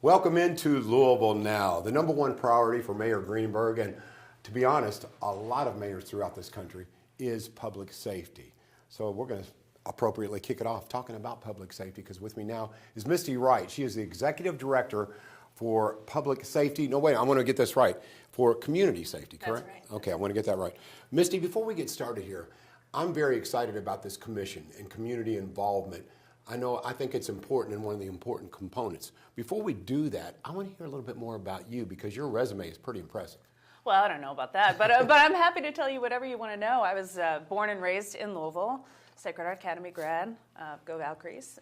Welcome into Louisville Now, the number one priority for Mayor Greenberg, and to be honest, a lot of mayors throughout this country, is public safety. So we're going to appropriately kick it off talking about public safety, because with me now is Misty Wright. She is the Executive Director for Public Safety. No, wait, I want to get this right. For Community Safety, correct? That's right. Okay, I want to get that right. Misty, before we get started here, I'm very excited about this commission and community involvement. I think it's important and one of the important components. Before we do that, I want to hear a little bit more about you, because your resume is pretty impressive. Well, I don't know about that, but I'm happy to tell you whatever you want to know. I was born and raised in Louisville, Sacred Heart Academy grad, go Valkyries.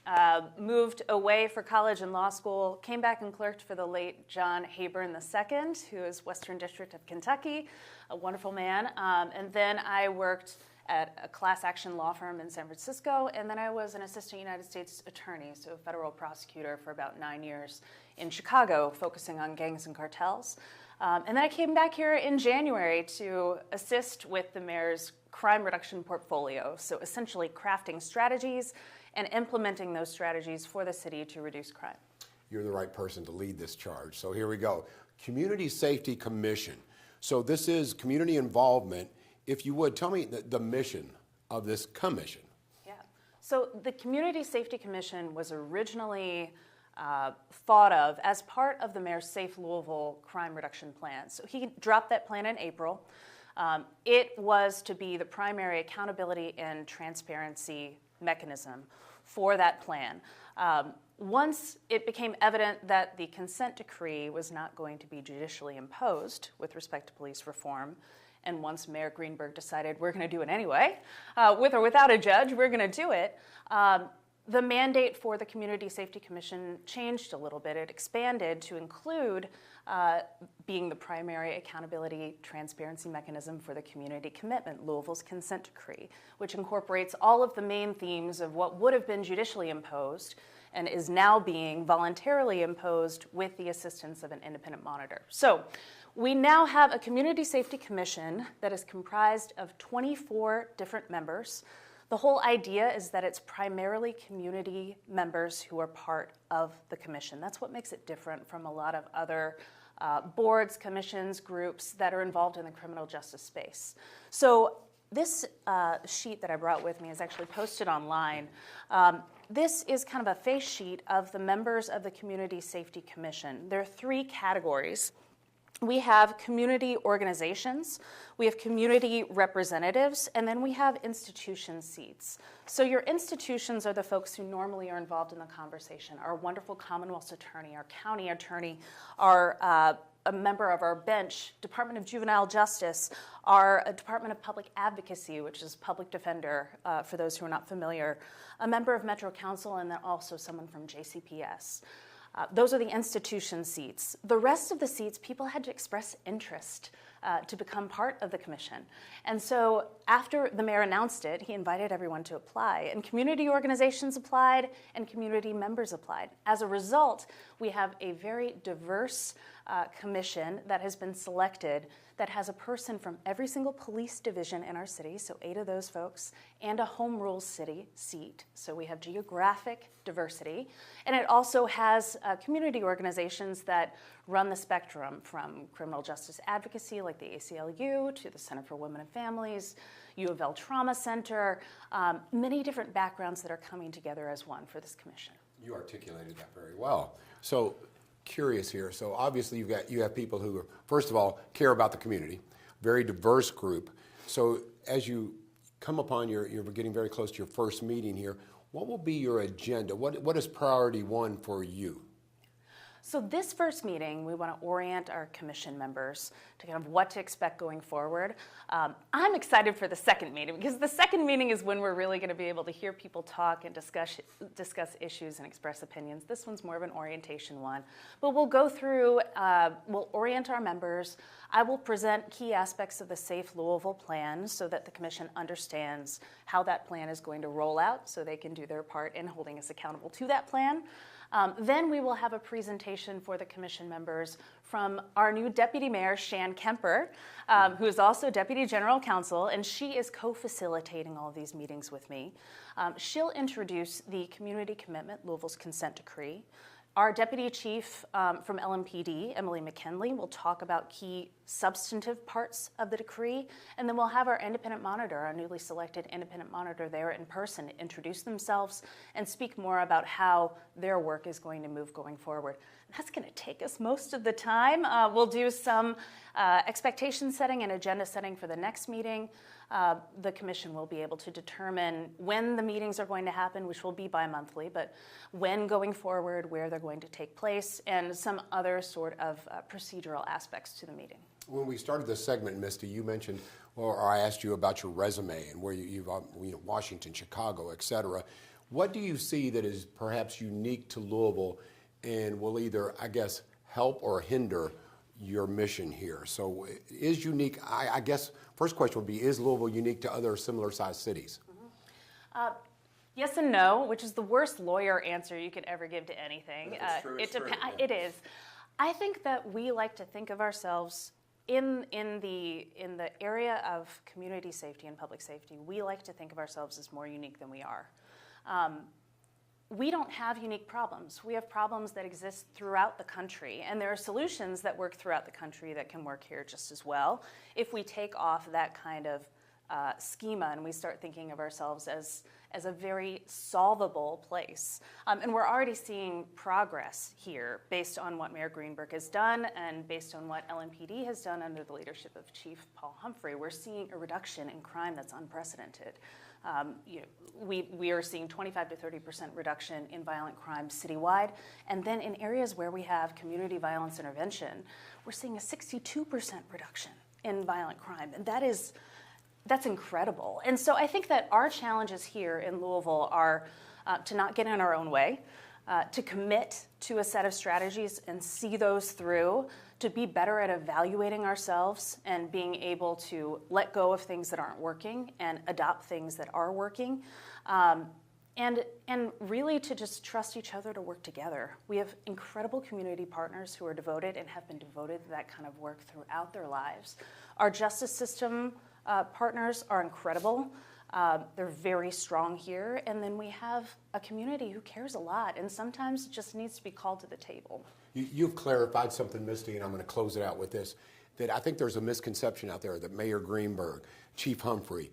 Moved away for college and law school, came back and clerked for the late John Hayburn II, who is Western District of Kentucky, a wonderful man. And then I worked at a class action law firm in San Francisco, and then I was an assistant United States attorney, so a federal prosecutor for about 9 years in Chicago, focusing on gangs and cartels. And then I came back here in January to assist with the mayor's crime reduction portfolio, so essentially crafting strategies and implementing those strategies for the city to reduce crime. You're the right person to lead this charge. So here we go. Community Safety Commission. So this is community involvement. If you would, tell me the mission of this commission. Yeah. So the Community Safety Commission was originally thought of as part of the Mayor's Safe Louisville crime reduction plan. So he dropped that plan in April. It was to be the primary accountability and transparency mechanism for that plan. Once it became evident that the consent decree was not going to be judicially imposed with respect to police reform, and once Mayor Greenberg decided we're going to do it anyway, with or without a judge, we're going to do it, the mandate for the Community Safety Commission changed a little bit. It expanded to include being the primary accountability transparency mechanism for the community commitment, Louisville's consent decree, which incorporates all of the main themes of what would have been judicially imposed and is now being voluntarily imposed with the assistance of an independent monitor. So we now have a Community Safety Commission that is comprised of 24 different members. The whole idea is that it's primarily community members who are part of the commission. That's what makes it different from a lot of other boards, commissions, groups that are involved in the criminal justice space. So this sheet that I brought with me is actually posted online. This is kind of a face sheet of the members of the Community Safety Commission. There are 3 categories. We have community organizations, we have community representatives, and then we have institution seats. So your institutions are the folks who normally are involved in the conversation. Our wonderful Commonwealth's attorney, our county attorney, our a member of our bench, Department of Juvenile Justice, our Department of Public Advocacy, which is public defender, for those who are not familiar, a member of Metro Council, and then also someone from JCPS. Those are the institution seats. The rest of the seats, people had to express interest to become part of the commission. And so after the mayor announced it, he invited everyone to apply. And community organizations applied and community members applied. As a result, we have a very diverse commission that has been selected that has a person from every single police division in our city, so 8 of those folks, and a home rule city seat. So we have geographic diversity. And it also has community organizations that run the spectrum from criminal justice advocacy like the ACLU to the Center for Women and Families, U of L Trauma Center, many different backgrounds that are coming together as one for this commission. You articulated that very well. So curious here. So obviously you have people who, first of all, care about the community, very diverse group. So as you come upon you're getting very close to your first meeting here, what will be your agenda? What is priority 1 for you? So this first meeting, we want to orient our commission members to kind of what to expect going forward. I'm excited for the second meeting, because the second meeting is when we're really going to be able to hear people talk and discuss issues and express opinions. This one's more of an orientation one. But we'll go through, we'll orient our members. I will present key aspects of the Safe Louisville plan so that the commission understands how that plan is going to roll out so they can do their part in holding us accountable to that plan. Then we will have a presentation for the commission members from our new Deputy Mayor, Shan Kemper, who is also Deputy General Counsel, and she is co-facilitating all of these meetings with me. She'll introduce the Community Commitment, Louisville's Consent Decree. Our deputy chief from LMPD, Emily McKinley, will talk about key substantive parts of the decree, and then we'll have our independent monitor, our newly selected independent monitor there in person, introduce themselves and speak more about how their work is going to move going forward. And that's going to take us most of the time. We'll do some expectation setting and agenda setting for the next meeting. The commission will be able to determine when the meetings are going to happen, which will be bi-monthly, but when going forward, where they're going to take place, and some other sort of procedural aspects to the meeting. When we started this segment, Misty, you mentioned, or I asked you about your resume and where you've Washington, Chicago, et cetera. What do you see that is perhaps unique to Louisville and will either, I guess, help or hinder your mission here? So is unique, I guess, first question would be, is Louisville unique to other similar sized cities? Mm-hmm. Yes and no, which is the worst lawyer answer you could ever give to anything. It is. I think that we like to think of ourselves in the area of community safety and public safety. We like to think of ourselves as more unique than we are. We don't have unique problems. We have problems that exist throughout the country, and there are solutions that work throughout the country that can work here just as well if we take off that kind of schema and we start thinking of ourselves as a very solvable place. And we're already seeing progress here based on what Mayor Greenberg has done and based on what LMPD has done under the leadership of Chief Paul Humphrey. We're seeing a reduction in crime that's unprecedented. We are seeing 25 to 30% reduction in violent crime citywide. And then in areas where we have community violence intervention, we're seeing a 62% reduction in violent crime. And that's incredible. And so I think that our challenges here in Louisville are to not get in our own way, to commit to a set of strategies and see those through, to be better at evaluating ourselves and being able to let go of things that aren't working and adopt things that are working, and really to just trust each other to work together. We have incredible community partners who are devoted and have been devoted to that kind of work throughout their lives. Our justice system partners are incredible. They're very strong here. And then we have a community who cares a lot and sometimes just needs to be called to the table. You've clarified something, Misty, and I'm going to close it out with this, that I think there's a misconception out there that Mayor Greenberg, Chief Humphrey,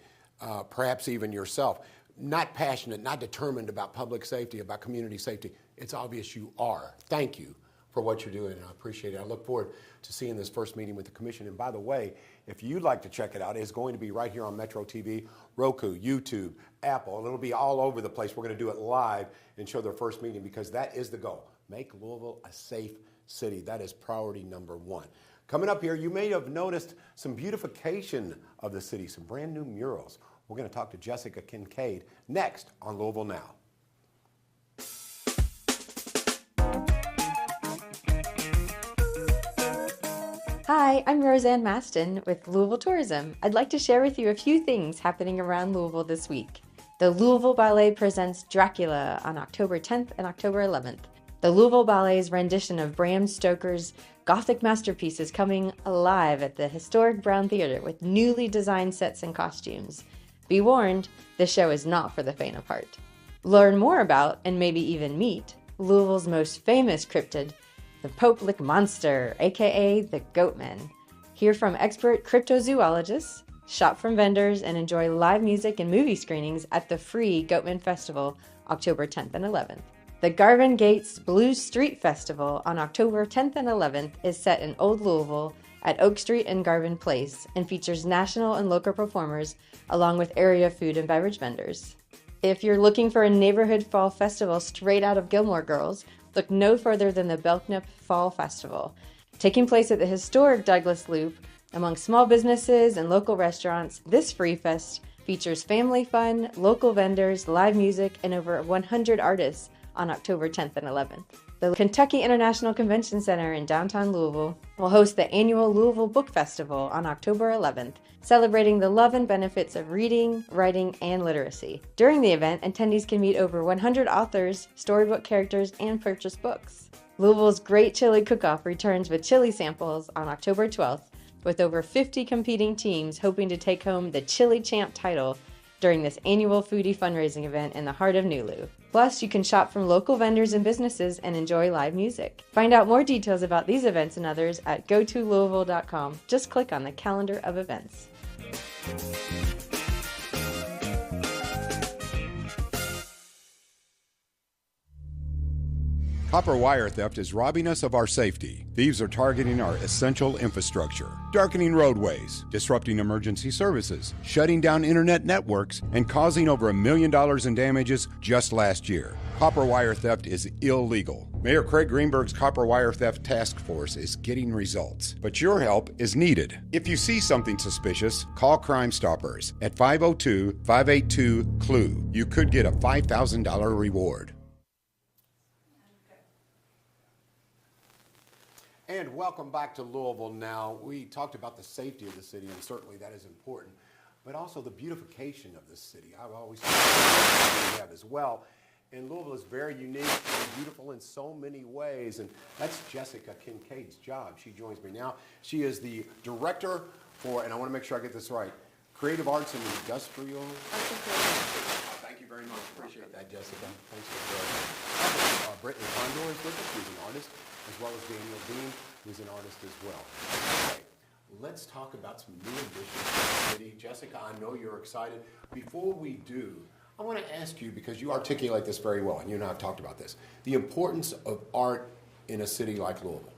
perhaps even yourself, not passionate, not determined about public safety, about community safety. It's obvious you are. Thank you for what you're doing, and I appreciate it. I look forward to seeing this first meeting with the commission. And by the way, if you'd like to check it out, it's going to be right here on Metro TV, Roku, YouTube, Apple. It'll be all over the place. We're going to do it live and show their first meeting because that is the goal. Make Louisville a safe city. That is priority number one. Coming up here, you may have noticed some beautification of the city, some brand new murals. We're going to talk to Jessica Kincaid next on Louisville Now. Hi, I'm Roseanne Maston with Louisville Tourism. I'd like to share with you a few things happening around Louisville this week. The Louisville Ballet presents Dracula on October 10th and October 11th. The Louisville Ballet's rendition of Bram Stoker's Gothic masterpiece is coming alive at the historic Brown Theater with newly designed sets and costumes. Be warned, the show is not for the faint of heart. Learn more about, and maybe even meet, Louisville's most famous cryptid, the Pope-Lick Monster, aka the Goatman. Hear from expert cryptozoologists, shop from vendors, and enjoy live music and movie screenings at the free Goatman Festival, October 10th and 11th. The Garvin Gates Blues Street Festival on October 10th and 11th is set in Old Louisville at Oak Street and Garvin Place and features national and local performers along with area food and beverage vendors. If you're looking for a neighborhood fall festival straight out of Gilmore Girls, look no further than the Belknap Fall Festival. Taking place at the historic Douglas Loop, among small businesses and local restaurants, this Free Fest features family fun, local vendors, live music, and over 100 artists on October 10th and 11th. The Kentucky International Convention Center in downtown Louisville will host the annual Louisville Book Festival on October 11th, celebrating the love and benefits of reading, writing, and literacy. During the event, attendees can meet over 100 authors, storybook characters, and purchase books. Louisville's Great Chili Cook-Off returns with chili samples on October 12th, with over 50 competing teams hoping to take home the Chili Champ title during this annual foodie fundraising event in the heart of New Lou. Plus, you can shop from local vendors and businesses and enjoy live music. Find out more details about these events and others at gotolouisville.com. Just click on the calendar of events. Copper wire theft is robbing us of our safety. Thieves are targeting our essential infrastructure, darkening roadways, disrupting emergency services, shutting down internet networks, and causing over $1 million in damages just last year. Copper wire theft is illegal. Mayor Craig Greenberg's Copper Wire Theft Task Force is getting results, but your help is needed. If you see something suspicious, call Crime Stoppers at 502-582-CLUE. You could get a $5,000 reward. And welcome back to Louisville Now. We talked about the safety of the city, and certainly that is important, but also the beautification of the city. I've always thought we have as well. And Louisville is very unique and beautiful in so many ways, and that's Jessica Kincaid's job. She joins me now. She is the director for, and I want to make sure I get this right, Creative Arts and Industrial. Thank you very much. Appreciate that, Jessica. Thanks for joining. Brittany Condor is with us. She's an artist, as well as Daniel Dean, who's an artist as well. Okay, let's talk about some new additions to the city. Jessica, I know you're excited. Before we do, I want to ask you, because you articulate this very well, and you and I have talked about this, the importance of art in a city like Louisville.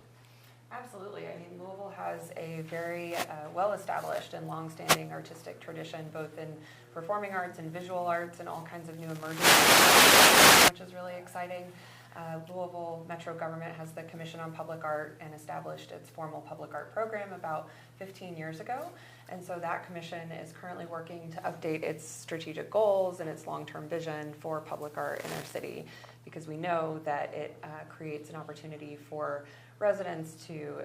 Absolutely. I mean, Louisville has a very well-established and long-standing artistic tradition, both in performing arts and visual arts and all kinds of new emerging arts, which is really exciting. Louisville Metro government has the Commission on Public Art and established its formal public art program about 15 years ago. And so that commission is currently working to update its strategic goals and its long-term vision for public art in our city, because we know that it creates an opportunity for residents to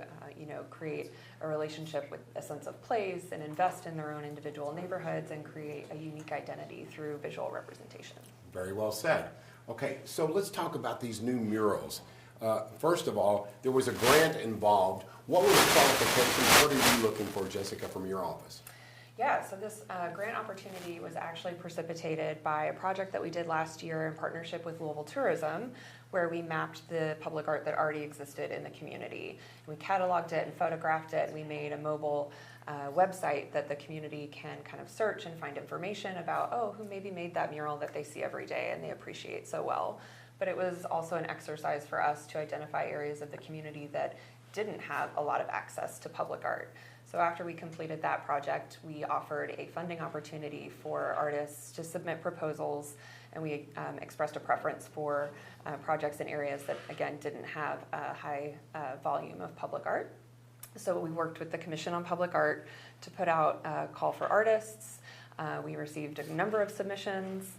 create a relationship with a sense of place and invest in their own individual neighborhoods and create a unique identity through visual representation. Very well said. Okay, so let's talk about these new murals. First of all, there was a grant involved. What were the qualifications? What are you looking for, Jessica, from your office? Yeah, so this grant opportunity was actually precipitated by a project that we did last year in partnership with Louisville Tourism, where we mapped the public art that already existed in the community. We cataloged it and photographed it. We made a mobile website that the community can kind of search and find information about, who maybe made that mural that they see every day and they appreciate so well. But it was also an exercise for us to identify areas of the community that didn't have a lot of access to public art. So after we completed that project, we offered a funding opportunity for artists to submit proposals, and we expressed a preference for projects in areas that, again, didn't have a high volume of public art. So we worked with the Commission on Public Art to put out a call for artists. We received a number of submissions.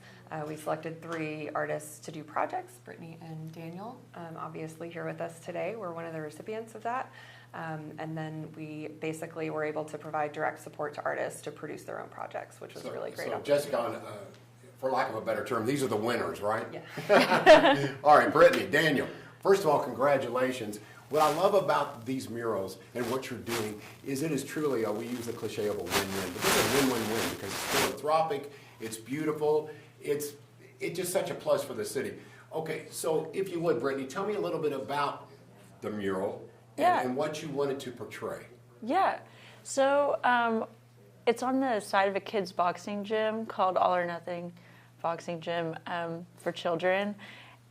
We selected 3 artists to do projects, Brittany and Daniel, obviously here with us today. We're one of the recipients of that. And then we basically were able to provide direct support to artists to produce their own projects, which was a really great opportunity. Jessica, for lack of a better term, these are the winners, right? Yeah. All right, Brittany, Daniel, first of all, congratulations. What I love about these murals and what you're doing is it is truly, we use the cliche of a win-win, but this is a win-win-win because it's philanthropic, it's beautiful, it's just such a plus for the city. Okay, so if you would, Brittany, tell me a little bit about the mural and what you wanted to portray. Yeah, so it's on the side of a kids' boxing gym called All or Nothing Boxing Gym for children.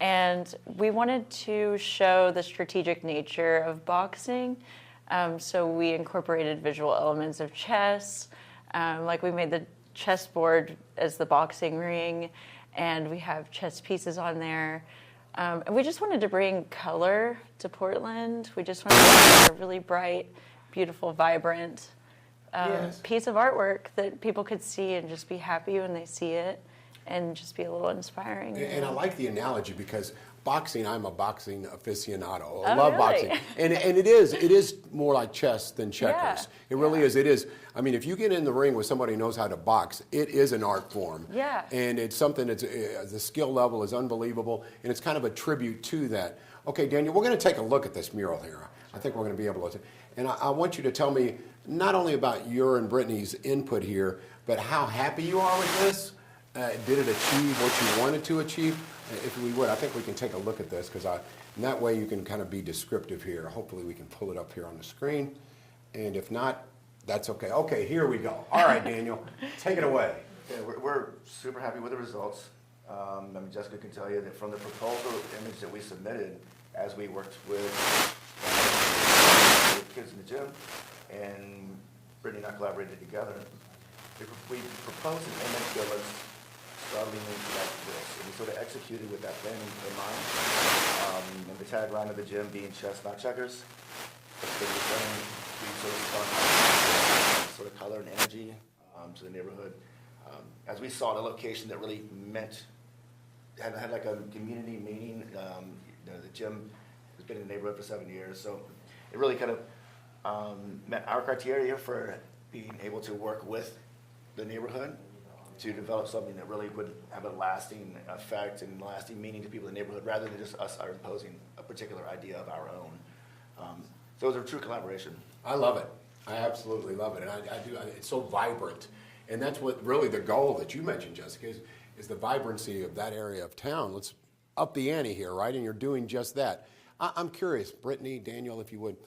And we wanted to show the strategic nature of boxing. So we incorporated visual elements of chess. Like we made the chessboard as the boxing ring, and we have chess pieces on there. And we just wanted to bring color to Portland. We just wanted to have a really bright, beautiful, vibrant piece of artwork that people could see and just be happy when they see it, and just be a little inspiring. And I like the analogy because boxing, I'm a boxing aficionado. I love boxing. And it is more like chess than checkers. It really is. It is. I mean, if you get in the ring with somebody who knows how to box, it is an art form. Yeah. And it's something that's, the skill level is unbelievable, and it's kind of a tribute to that. Okay, Daniel, we're going to take a look at this mural here. I think we're going to be able to. And I want you to tell me not only about your and Brittany's input here, but how happy you are with this, Did it achieve what you wanted to achieve? If we would, I think we can take a look at this because in that way you can kind of be descriptive here. Hopefully we can pull it up here on the screen. And if not, that's okay. Okay, here we go. All right, Daniel, take it away. Yeah, we're super happy with the results. I mean, Jessica can tell you that from the proposal image that we submitted, as we worked with kids in the gym, and Brittany and I collaborated together, we proposed an image that was starting like this, and we sort of executed with that plan in mind. And the tagline of the gym being chess, not checkers. We sort of color and energy to the neighborhood. As we saw the location that really had like a community meaning. The gym has been in the neighborhood for 7 years, so it really kind of met our criteria for being able to work with the neighborhood to develop something that really would have a lasting effect and lasting meaning to people in the neighborhood, rather than just us imposing a particular idea of our own. So it was a true collaboration. I love it. I absolutely love it, and I do. It's so vibrant, and that's what really the goal that you mentioned, Jessica, is the vibrancy of that area of town. Let's up the ante here, right? And you're doing just that. I'm curious, Brittany, Daniel, if you would,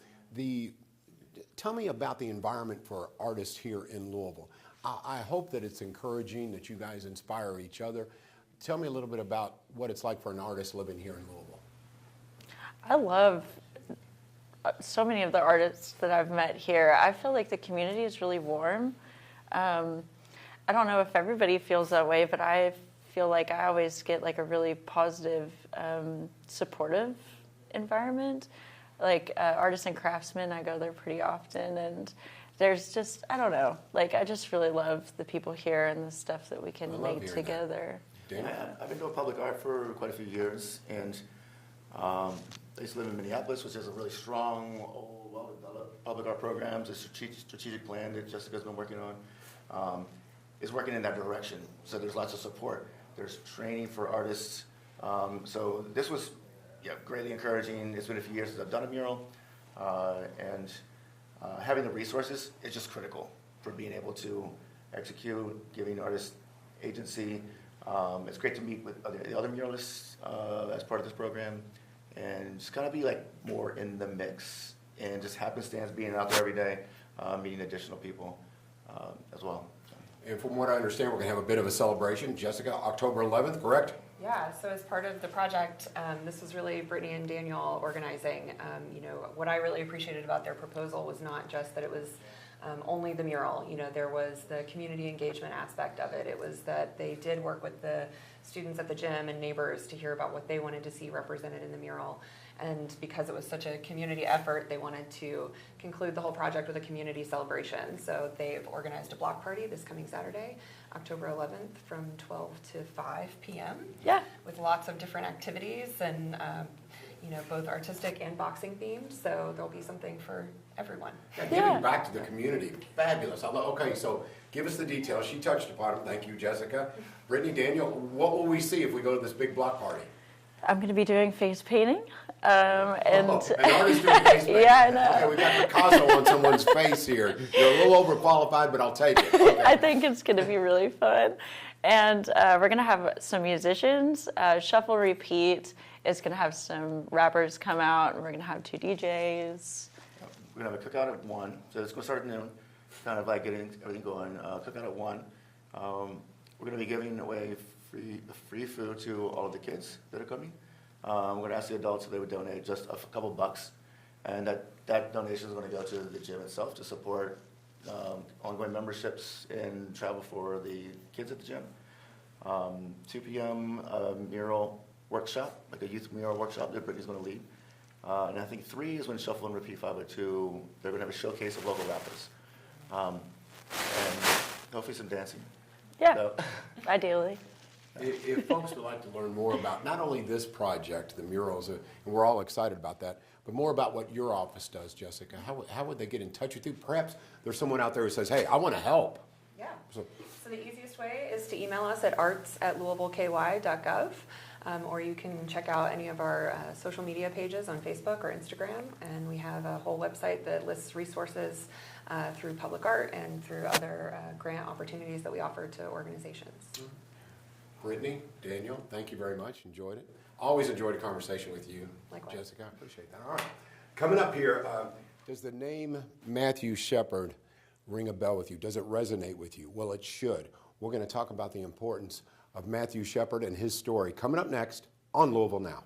tell me about the environment for artists here in Louisville. I hope that it's encouraging, that you guys inspire each other. Tell me a little bit about what it's like for an artist living here in Louisville. I love so many of the artists that I've met here. I feel like the community is really warm. I don't know if everybody feels that way, but I feel like I always get like a really positive, supportive environment. Like artists and craftsmen, I go there pretty often, and there's just, I don't know, like I just really love the people here and the stuff that we can make together. I've been doing public art for quite a few years, and I used to live in Minneapolis, which has a really strong, well-developed public art programs. A strategic plan that Jessica's been working on is working in that direction. So there's lots of support. There's training for artists. So this was greatly encouraging. It's been a few years since I've done a mural, and having the resources is just critical for being able to execute, giving artists agency. It's great to meet with the other muralists as part of this program, and just kind of be like more in the mix, and just happenstance being out there every day, meeting additional people as well. And from what I understand, we're going to have a bit of a celebration. Jessica, October 11th, correct? Yeah, so as part of the project, this was really Brittany and Daniel organizing. What I really appreciated about their proposal was not just that it was only the mural. There was the community engagement aspect of it. It was that they did work with the students at the gym and neighbors to hear about what they wanted to see represented in the mural. And because it was such a community effort, they wanted to conclude the whole project with a community celebration. So they've organized a block party this coming Saturday, October 11th, from 12 to 5 p.m. Yeah. With lots of different activities and both artistic and boxing themed. So there'll be something for everyone. Giving back to the community, fabulous. Okay, so give us the details. She touched upon them. Thank you, Jessica. Brittany, Daniel, what will we see if we go to this big block party? I'm going to be doing face painting. And an artist doing face painting. Yeah, I know. Okay, we got Picasso on someone's face here. You're a little overqualified, but I'll take it. Okay. I think it's going to be really fun. And we're going to have some musicians. Shuffle Repeat is going to have some rappers come out, and we're going to have 2 DJs. We're going to have a cookout at 1, so it's going to start at noon, kind of like getting everything going. Cookout at 1. We're going to be giving away free food to all of the kids that are coming. We're going to ask the adults if they would donate just a couple bucks, and that donation is going to go to the gym itself to support ongoing memberships and travel for the kids at the gym. 2 p.m. Mural workshop, like a youth mural workshop that Brittany's going to lead. And I think 3 is when Shuffle and Repeat 502, they're going to have a showcase of local rappers. And hopefully some dancing. Yeah, So. ideally. If folks would like to learn more about not only this project, the murals, and we're all excited about that, but more about what your office does, Jessica, how would they get in touch with you? Perhaps there's someone out there who says, hey, I want to help. Yeah. So the easiest way is to email us at arts@louisvilleky.gov, or you can check out any of our social media pages on Facebook or Instagram, and we have a whole website that lists resources through public art and through other grant opportunities that we offer to organizations. Brittany, Daniel, thank you very much. Enjoyed it. Always enjoyed a conversation with you. Likewise. Jessica, I appreciate that. All right. Coming up here, does the name Matthew Shepard ring a bell with you? Does it resonate with you? Well, it should. We're going to talk about the importance of Matthew Shepard and his story coming up next on Louisville Now.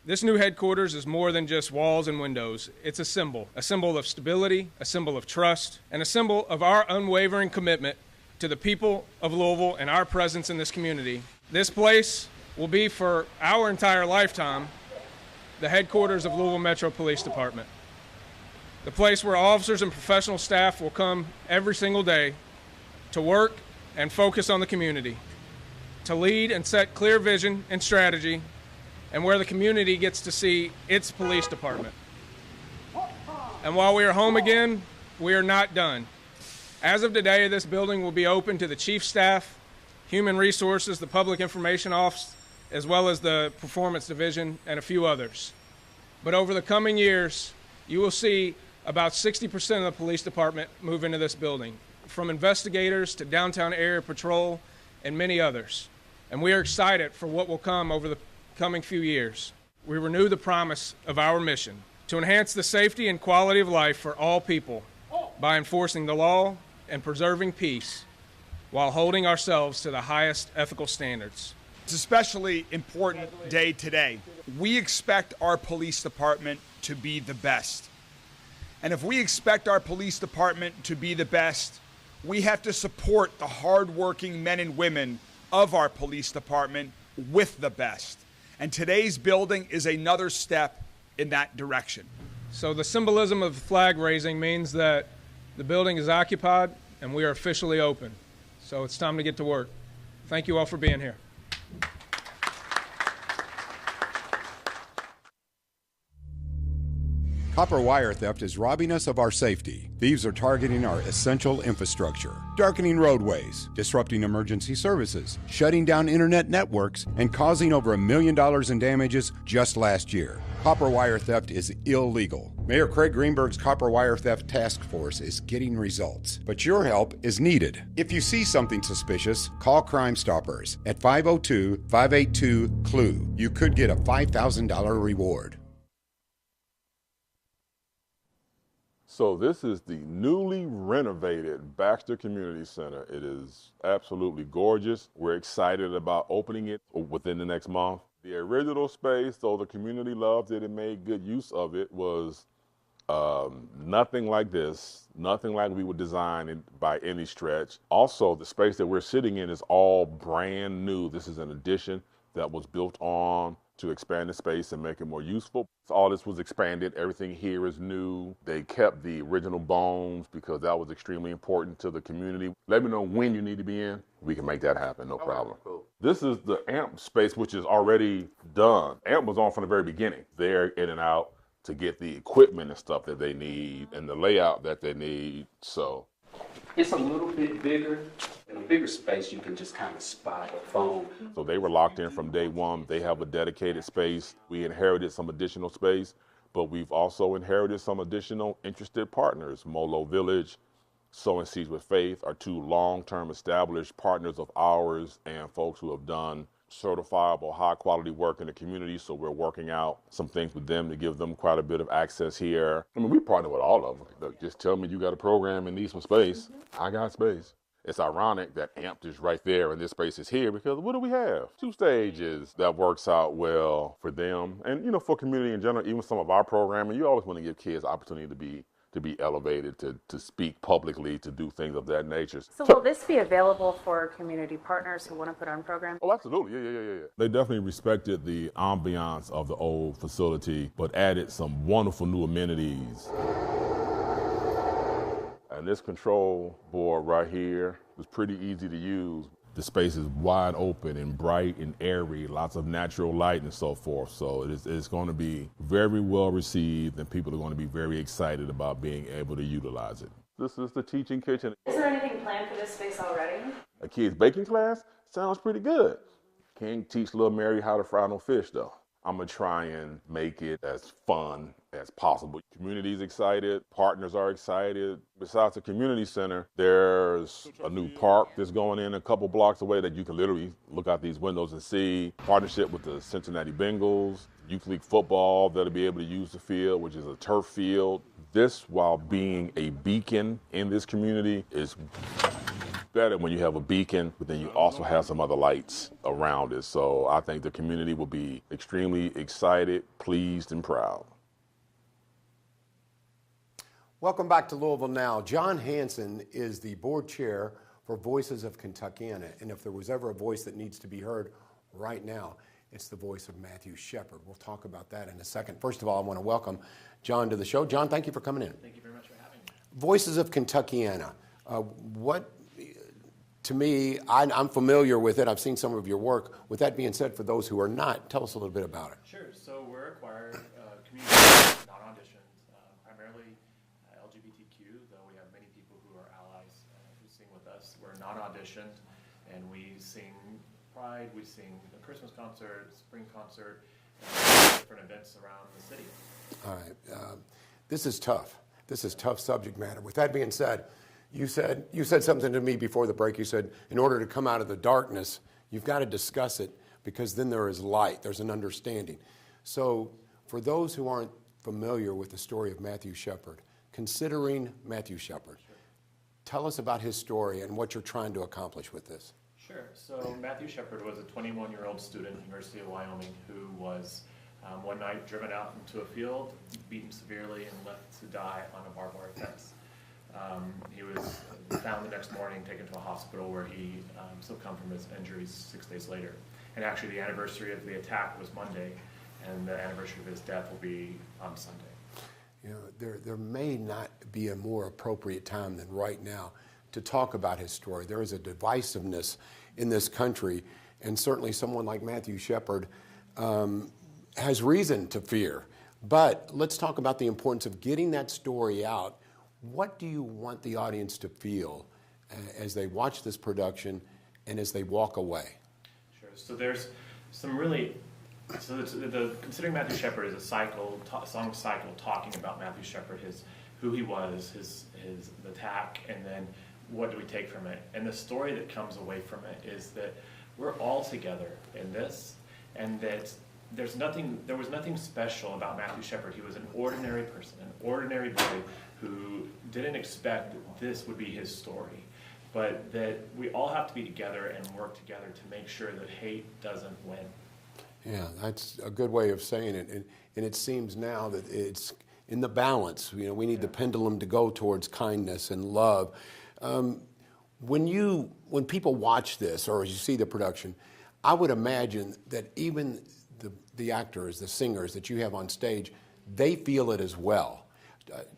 This new headquarters is more than just walls and windows. It's a symbol of stability, a symbol of trust, and a symbol of our unwavering commitment to the people of Louisville and our presence in this community. This place will be, for our entire lifetime, the headquarters of Louisville Metro Police Department. The place where officers and professional staff will come every single day to work and focus on the community, to lead and set clear vision and strategy, and where the community gets to see its police department. And while we are home again, we are not done. As of today, this building will be open to the chief staff, human resources, the public information office, as well as the performance division and a few others. But over the coming years, you will see about 60% of the police department move into this building, from investigators to downtown area patrol and many others. And we are excited for what will come over the coming few years. We renew the promise of our mission to enhance the safety and quality of life for all people by enforcing the law and preserving peace while holding ourselves to the highest ethical standards. It's an especially important day today. We expect our police department to be the best. And if we expect our police department to be the best, we have to support the hardworking men and women of our police department with the best. And today's building is another step in that direction. So the symbolism of the flag raising means that the building is occupied and we are officially open. So it's time to get to work. Thank you all for being here. Copper wire theft is robbing us of our safety. Thieves are targeting our essential infrastructure, darkening roadways, disrupting emergency services, shutting down internet networks, and causing over $1 million in damages just last year. Copper wire theft is illegal. Mayor Craig Greenberg's Copper Wire Theft Task Force is getting results, but your help is needed. If you see something suspicious, call Crime Stoppers at 502-582-CLUE. You could get a $5,000 reward. So this is the newly renovated Baxter Community Center. It is absolutely gorgeous. We're excited about opening it within the next month. The original space, though the community loved it and made good use of it, was nothing like this, nothing like we would design it by any stretch. Also, the space that we're sitting in is all brand new. This is an addition that was built on to expand the space and make it more useful. So all this was expanded. Everything here is new. They kept the original bones because that was extremely important to the community. Let me know when you need to be in. We can make that happen, no problem. Cool. This is the AMP space, which is already done. AMP was on from the very beginning. They're in and out to get the equipment and stuff that they need and the layout that they need. So it's a little bit bigger. In a bigger space, you can just kind of spot a phone. So they were locked in from day one. They have a dedicated space. We inherited some additional space, but we've also inherited some additional interested partners. Molo Village, Sowing Seeds with Faith are two long-term established partners of ours and folks who have done certifiable high-quality work in the community, so we're working out some things with them to give them quite a bit of access here. I mean, we partner with all of them. Look, just tell me you got a program and need some space. I got space. It's ironic that AMP is right there and this space is here because what do we have? 2 stages that works out well for them. And, you know, for community in general, even some of our programming, you always want to give kids opportunity to be elevated, to speak publicly, to do things of that nature. So will this be available for community partners who want to put on programs? Oh, absolutely. Yeah. They definitely respected the ambiance of the old facility, but added some wonderful new amenities. And this control board right here was pretty easy to use. The space is wide open and bright and airy, lots of natural light and so forth. So it's going to be very well received and people are going to be very excited about being able to utilize it. This is the teaching kitchen. Is there anything planned for this space already? A kid's baking class? Sounds pretty good. Can't teach little Mary how to fry no fish though. I'm gonna try and make it as fun as possible. Community's excited, partners are excited. Besides the community center, there's a new park that's going in a couple blocks away that you can literally look out these windows and see. Partnership with the Cincinnati Bengals, Youth League football that'll be able to use the field, which is a turf field. This, while being a beacon in this community, is better when you have a beacon, but then you also have some other lights around it. So I think the community will be extremely excited, pleased, and proud. Welcome back to Louisville Now. John Hanson is the board chair for Voices of Kentuckiana, and if there was ever a voice that needs to be heard right now, it's the voice of Matthew Shepard. We'll talk about that in a second. First of all, I want to welcome John to the show. John, thank you for coming in. Thank you very much for having me. Voices of Kentuckiana. To me, I'm familiar with it. I've seen some of your work. With that being said, for those who are not, tell us a little bit about it. Sure. So we're a choir, community, not auditioned, primarily LGBTQ, though we have many people who are allies who sing with us. We're not auditioned, and we sing Pride, we sing a Christmas concert, spring concert, and different events around the city. All right. This is tough. This is tough subject matter. With that being said, you said something to me before the break. You said, in order to come out of the darkness, you've got to discuss it because then there is light. There's an understanding. So for those who aren't familiar with the story of Matthew Shepard, considering Matthew Shepard, tell us about his story and what you're trying to accomplish with this. Sure. So Matthew Shepard was a 21-year-old student at the University of Wyoming who was one night driven out into a field, beaten severely, and left to die on a barbed wire fence. He was found the next morning, taken to a hospital where he succumbed from his injuries 6 days later. And actually the anniversary of the attack was Monday, and the anniversary of his death will be on Sunday. You know, there may not be a more appropriate time than right now to talk about his story. There is a divisiveness in this country, and certainly someone like Matthew Shepard has reason to fear. But let's talk about the importance of getting that story out. What do you want the audience to feel as they watch this production and as they walk away? Sure. So there's some really, considering Matthew Shepard is a song cycle talking about Matthew Shepard, who he was, his attack, and then what do we take from it? And the story that comes away from it is that we're all together in this, and that there was nothing special about Matthew Shepard. He was an ordinary person, an ordinary boy who didn't expect that this would be his story, but that we all have to be together and work together to make sure that hate doesn't win. Yeah, that's a good way of saying it. And it seems now that it's in the balance. You know, we need the pendulum to go towards kindness and love. When people watch this or as you see the production, I would imagine that even the actors, the singers that you have on stage, they feel it as well.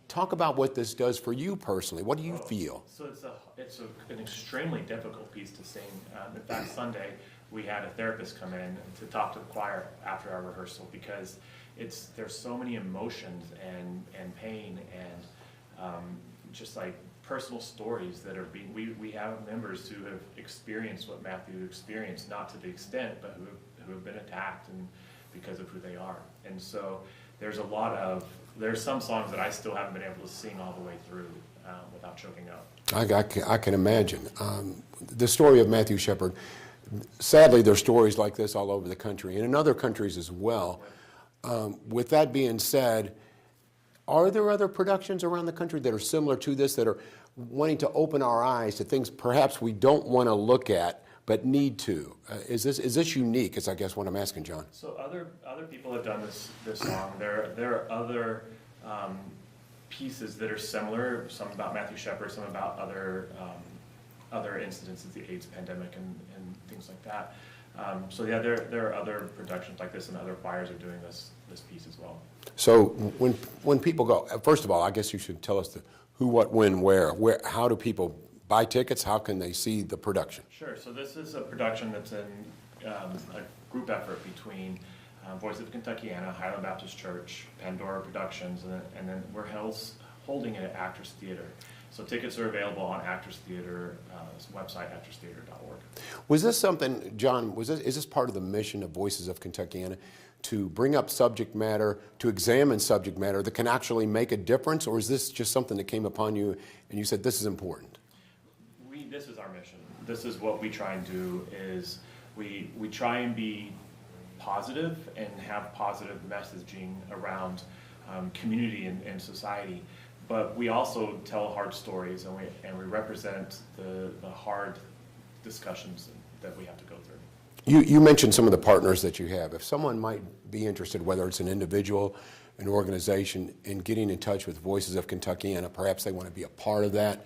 Talk about what this does for you personally. What do you feel? So it's an extremely difficult piece to sing. In fact, Sunday we had a therapist come in to talk to the choir after our rehearsal because there's so many emotions and pain and just like personal stories that are being. We have members who have experienced what Matthew experienced, not to the extent, but who have been attacked and because of who they are. And so there's some songs that I still haven't been able to sing all the way through without choking up. I can imagine. The story of Matthew Shepard, sadly there's stories like this all over the country and in other countries as well. With that being said, are there other productions around the country that are similar to this that are wanting to open our eyes to things perhaps we don't want to look at but need to? Is this unique? Is I guess what I'm asking, John. So other people have done this song. There are other pieces that are similar. Some about Matthew Shepard, some about other incidents of the AIDS pandemic and things like that. So yeah, there are other productions like this, and other choirs are doing this piece as well. So when people go, first of all, I guess you should tell us the who, what, when, where. How do people buy tickets? How can they see the production? Sure. So this is a production that's in a group effort between Voice of Kentuckiana, Highland Baptist Church, Pandora Productions, and then we're holding it at Actors Theater. So tickets are available on Actors Theater website, actorstheater.org. Was this something, John, is this part of the mission of Voices of Kentuckiana to bring up subject matter, to examine subject matter that can actually make a difference, or is this just something that came upon you and you said this is important? This is our mission. This is what we try and do is we try and be positive and have positive messaging around community and society, but we also tell hard stories and we represent the hard discussions that we have to go through. You mentioned some of the partners that you have. If someone might be interested, whether it's an individual, an organization, in getting in touch with Voices of Kentuckiana, perhaps they want to be a part of that,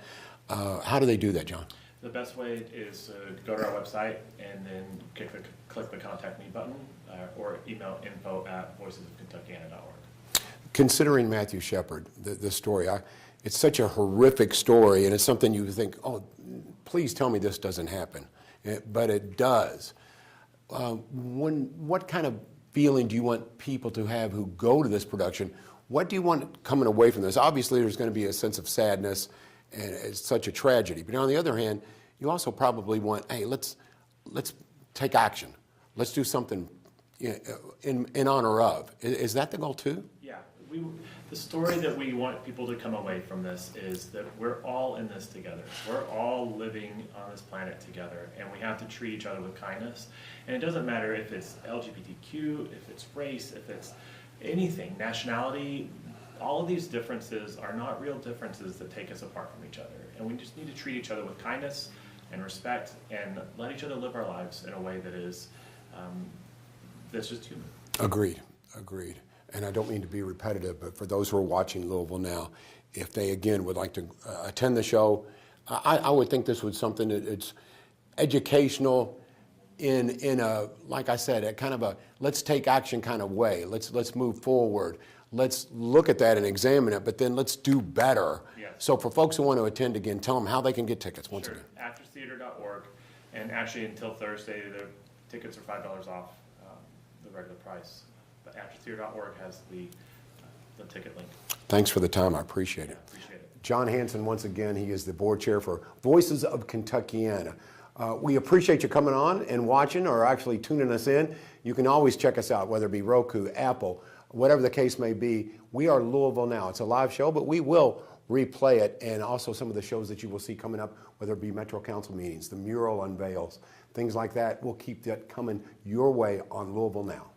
how do they do that, John? The best way is to go to our website and then click the Contact Me button or email info@voicesofkentuckiana.org. Considering Matthew Shepard, the story, it's such a horrific story, and it's something you think, oh, please tell me this doesn't happen. But it does. What kind of feeling do you want people to have who go to this production? What do you want coming away from this? Obviously, there's going to be a sense of sadness, and it's such a tragedy. But on the other hand, you also probably want, hey, let's take action. Let's do something in honor of. Is that the goal too? Yeah. The story that we want people to come away from this is that we're all in this together. We're all living on this planet together, and we have to treat each other with kindness. And it doesn't matter if it's LGBTQ, if it's race, if it's anything, nationality. All of these differences are not real differences that take us apart from each other. And we just need to treat each other with kindness and respect and let each other live our lives in a way that is that's just human. Agreed. And I don't mean to be repetitive, but for those who are watching Louisville Now, if they, again, would like to attend the show, I would think this was something that it's educational in a, like I said, a kind of a let's take action kind of way. Let's move forward. Let's look at that and examine it, but then let's do better. Yes. So for folks who want to attend, again, tell them how they can get tickets once again. Actorstheater.org, and actually until Thursday, the tickets are $5 off the regular price. But actorstheater.org has the ticket link. Thanks for the time. I appreciate it. Appreciate it. John Hanson, once again, he is the board chair for Voices of Kentuckiana. We appreciate you coming on and watching, or actually tuning us in. You can always check us out, whether it be Roku, Apple, whatever the case may be. We are Louisville Now. It's a live show, but we will replay it, and also some of the shows that you will see coming up, whether it be Metro Council meetings, the mural unveils, things like that. We'll keep that coming your way on Louisville Now.